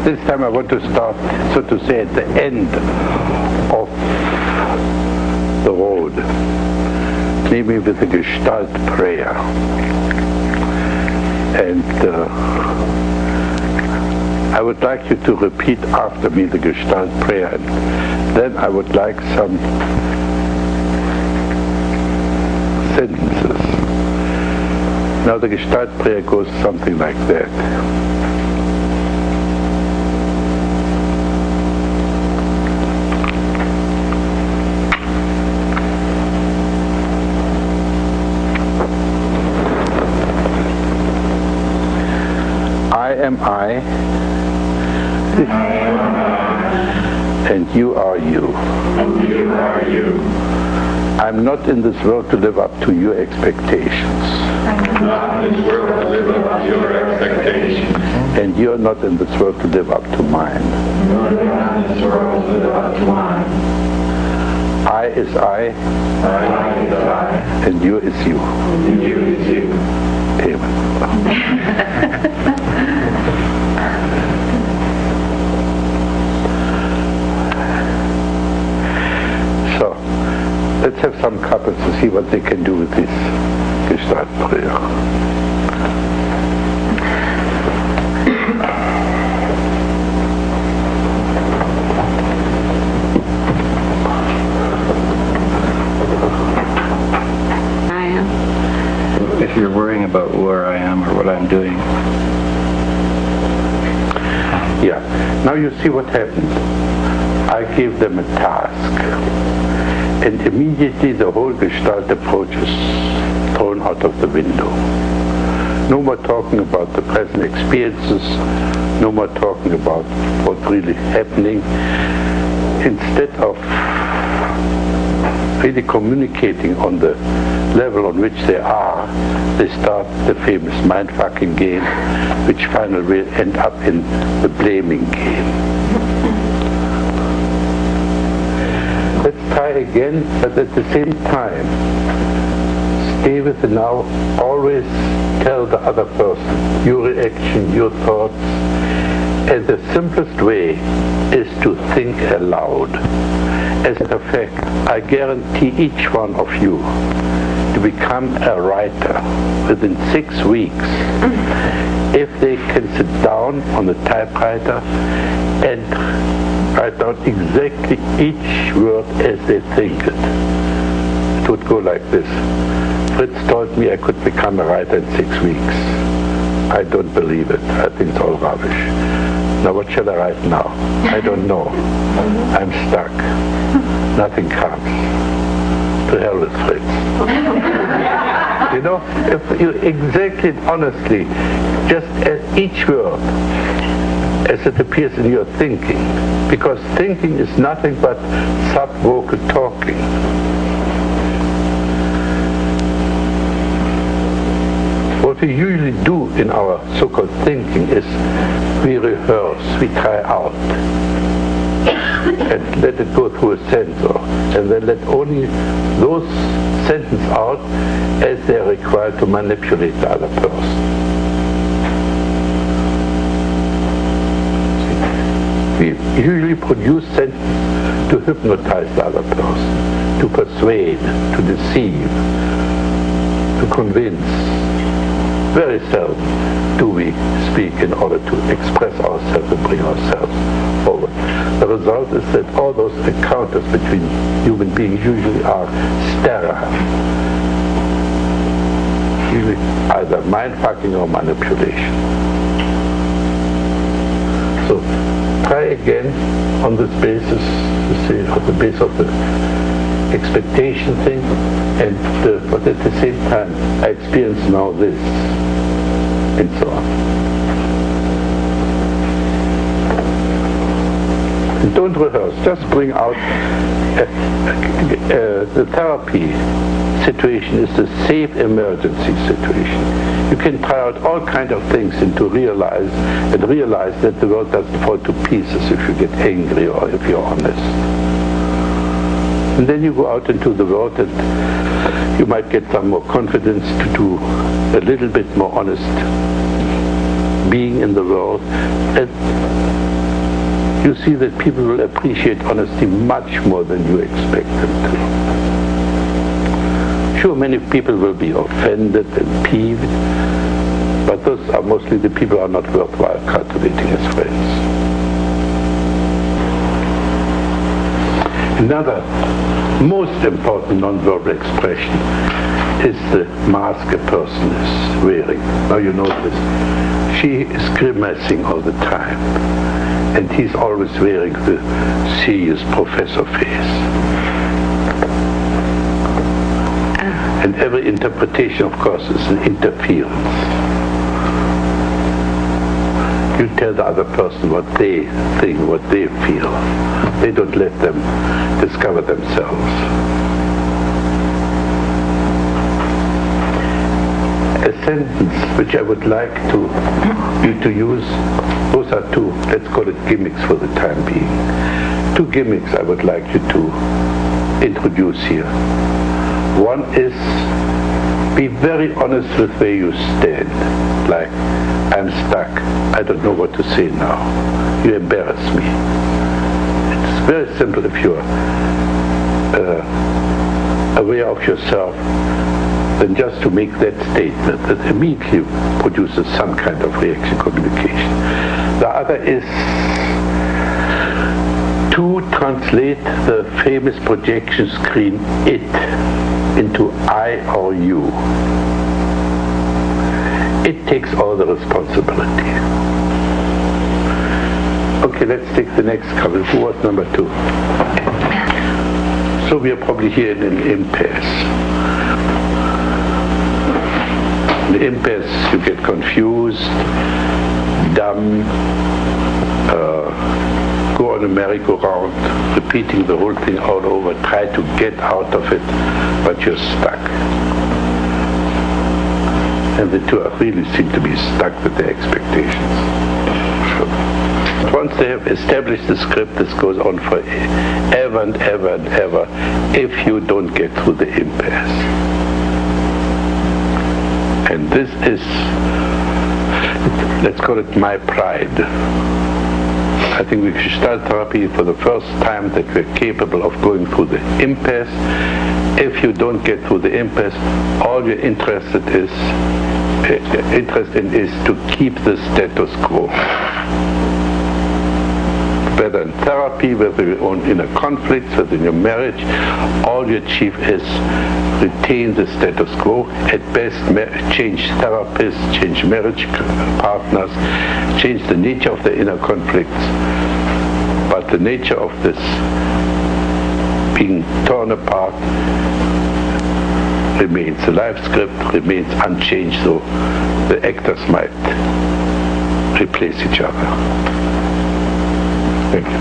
This time I want to start, so to say, at the end of the road, namely with the Gestalt prayer. And I would like you to repeat after me the Gestalt prayer, and then I would like some sentences. Now the Gestalt prayer goes something like that. I am I, and you are you. And you are you. I'm not in this world to live up to your expectations. I'm not in this world to live up to your expectations. And you're not in this world to live up to mine. You're not in this world to live up to mine. I is I, is I, and you is you. And you is you. Amen. So, let's have some couples to see what they can do with this Gestalt prayer. If you're worrying about where I am or what I'm doing. Yeah. Now you see what happened. I gave them a task. And immediately the whole Gestalt approach is thrown out of the window. No more talking about the present experiences. No more talking about what's really happening. Instead of really communicating on the level on which they are, they start the famous mind-fucking game, which finally will end up in the blaming game. Let's try again, but at the same time, stay with the now. Always tell the other person your reaction, your thoughts, and the simplest way is to think aloud. As a fact, I guarantee each one of you to become a writer within 6 weeks if they can sit down on the typewriter and write down exactly each word as they think it. It would go like this. Fritz told me I could become a writer in 6 weeks. I don't believe it. I think it's all rubbish. Now what shall I write now? I don't know. I'm stuck. Nothing comes. To hell with Fritz. You know, if you exactly honestly, just as each word as it appears in your thinking, because thinking is nothing but sub-vocal talking. What we usually do in our so-called thinking is we rehearse, we try out, and let it go through a sensor, and then let only those sentences out as they are required to manipulate the other person. We usually produce sentences to hypnotize the other person, to persuade, to deceive, to convince. Very seldom do we speak in order to express ourselves and bring ourselves forward. The result is that all those encounters between human beings usually are sterile. Usually either mind-fucking or manipulation. So try again on this basis, you see, on the basis of the expectation thing, but at the same time I experience now this, and so on. And don't rehearse, just bring out the therapy situation is the safe emergency situation. You can try out all kinds of things and realize that the world doesn't fall to pieces if you get angry or if you're honest. And then you go out into the world and you might get some more confidence to do a little bit more honest being in the world. And you see that people will appreciate honesty much more than you expect them to. Sure, many people will be offended and peeved, but those are mostly the people who are not worthwhile cultivating as friends. Another most important non-verbal expression is the mask a person is wearing. Now you notice, she is grimacing all the time, and he's always wearing the serious professor face. And every interpretation, of course, is an interference. You tell the other person what they think, what they feel. They don't let them discover themselves. A sentence which I would like you to use, those are two, let's call it gimmicks for the time being. Two gimmicks I would like you to introduce here. One is, be very honest with where you stand. Like, I'm stuck, I don't know what to say now. You embarrass me. It's very simple if you're aware of yourself, then just to make that statement that immediately produces some kind of reaction communication. The other is to translate the famous projection screen it into I or you. It takes all the responsibility. Okay, let's take the next couple. Who was number 2? So we are probably here in an impasse. In the impasse, you get confused, dumb, go on a merry-go-round, repeating the whole thing all over, try to get out of it, but you're stuck. And the two really seem to be stuck with their expectations. Once they have established the script, this goes on for ever and ever and ever if you don't get through the impasse. And this is, let's call it my pride. I think with Gestalt therapy, for the first time that we're capable of going through the impasse. If you don't get through the impasse, all you're interested in is to keep the status quo. Whether in therapy, whether you're in a conflict, whether in your marriage, all you achieve is retain the status quo. At best, change therapists, change marriage partners, change the nature of the inner conflicts. But the nature of this being torn apart remains. The life script remains unchanged, so the actors might replace each other. Thank you.